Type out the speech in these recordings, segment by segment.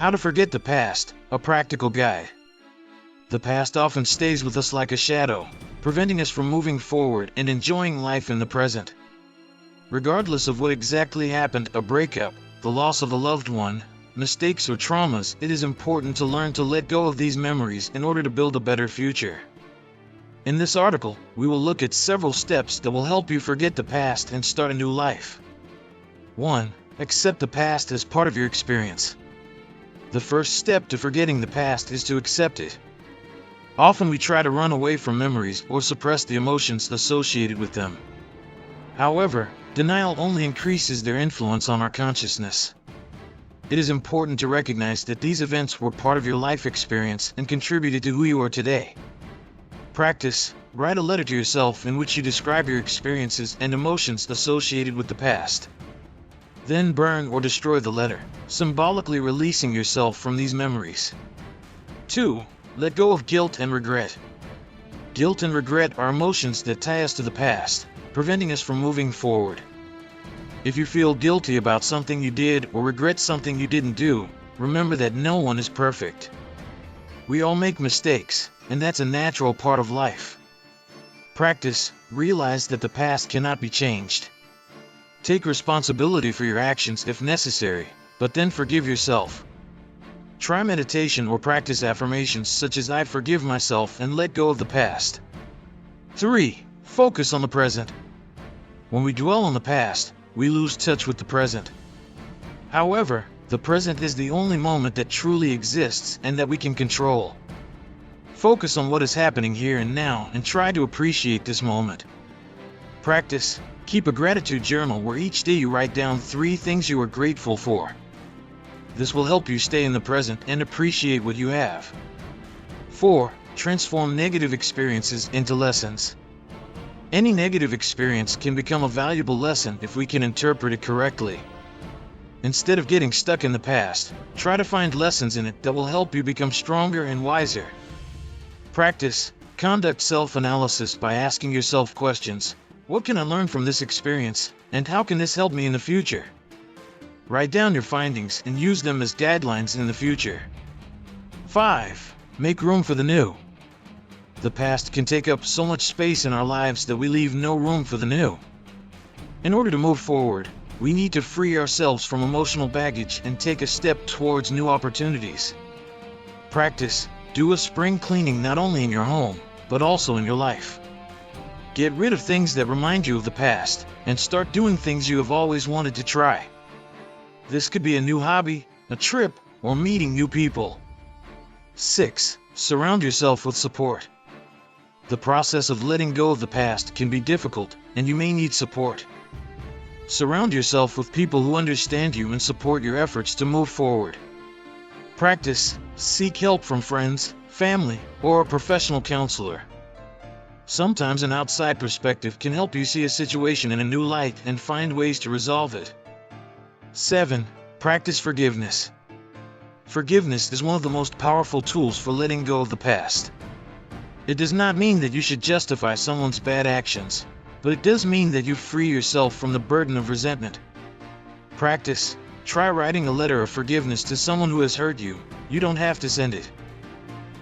How to Forget the Past, a practical guide. The past often stays with us like a shadow, preventing us from moving forward and enjoying life in the present. Regardless of what exactly happened, a breakup, the loss of a loved one, mistakes or traumas, it is important to learn to let go of these memories in order to build a better future. In this article, we will look at several steps that will help you forget the past and start a new life. 1. Accept the past as part of your experience. The first step to forgetting the past is to accept it. Often we try to run away from memories or suppress the emotions associated with them. However, denial only increases their influence on our consciousness. It is important to recognize that these events were part of your life experience and contributed to who you are today. Practice. Write a letter to yourself in which you describe your experiences and emotions associated with the past. Then burn or destroy the letter, symbolically releasing yourself from these memories. 2. Let go of guilt and regret. Guilt and regret are emotions that tie us to the past, preventing us from moving forward. If you feel guilty about something you did or regret something you didn't do, remember that no one is perfect. We all make mistakes, and that's a natural part of life. Practice. Realize that the past cannot be changed. Take responsibility for your actions if necessary, but then forgive yourself. Try meditation or practice affirmations such as "I forgive myself and let go of the past." 3. Focus on the present. When we dwell on the past, we lose touch with the present. However, the present is the only moment that truly exists and that we can control. Focus on what is happening here and now and try to appreciate this moment. Practice. Keep a gratitude journal where each day you write down 3 things you are grateful for. This will help you stay in the present and appreciate what you have. 4. Transform negative experiences into lessons. Any negative experience can become a valuable lesson if we can interpret it correctly. Instead of getting stuck in the past, try to find lessons in it that will help you become stronger and wiser. Practice. Conduct self-analysis by asking yourself questions. What can I learn from this experience, and how can this help me in the future? Write down your findings and use them as guidelines in the future. 5. Make room for the new. The past can take up so much space in our lives that we leave no room for the new. In order to move forward, we need to free ourselves from emotional baggage and take a step towards new opportunities. Practice. Do a spring cleaning not only in your home, but also in your life. Get rid of things that remind you of the past, and start doing things you have always wanted to try. This could be a new hobby, a trip, or meeting new people. 6. Surround yourself with support. The process of letting go of the past can be difficult, and you may need support. Surround yourself with people who understand you and support your efforts to move forward. Practice. Seek help from friends, family, or a professional counselor. Sometimes an outside perspective can help you see a situation in a new light and find ways to resolve it. 7. Practice forgiveness. Forgiveness is one of the most powerful tools for letting go of the past. It does not mean that you should justify someone's bad actions, but it does mean that you free yourself from the burden of resentment. Practice. Try writing a letter of forgiveness to someone who has hurt you. You don't have to send it.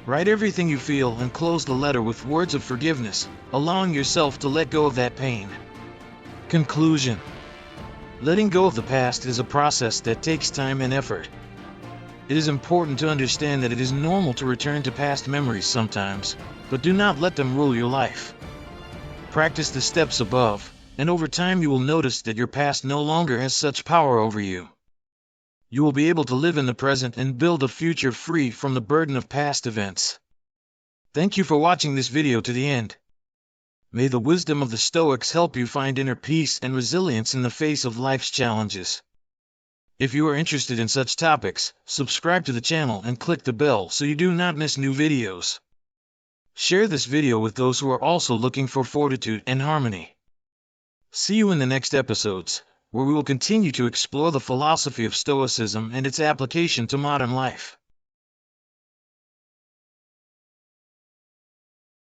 Write everything you feel and close the letter with words of forgiveness, allowing yourself to let go of that pain. Conclusion. Letting go of the past is a process that takes time and effort. It is important to understand that it is normal to return to past memories sometimes, but do not let them rule your life. Practice the steps above, and over time you will notice that your past no longer has such power over you. You will be able to live in the present and build a future free from the burden of past events. Thank you for watching this video to the end. May the wisdom of the Stoics help you find inner peace and resilience in the face of life's challenges. If you are interested in such topics, subscribe to the channel and click the bell so you do not miss new videos. Share this video with those who are also looking for fortitude and harmony. See you in the next episodes, where we will continue to explore the philosophy of Stoicism and its application to modern life.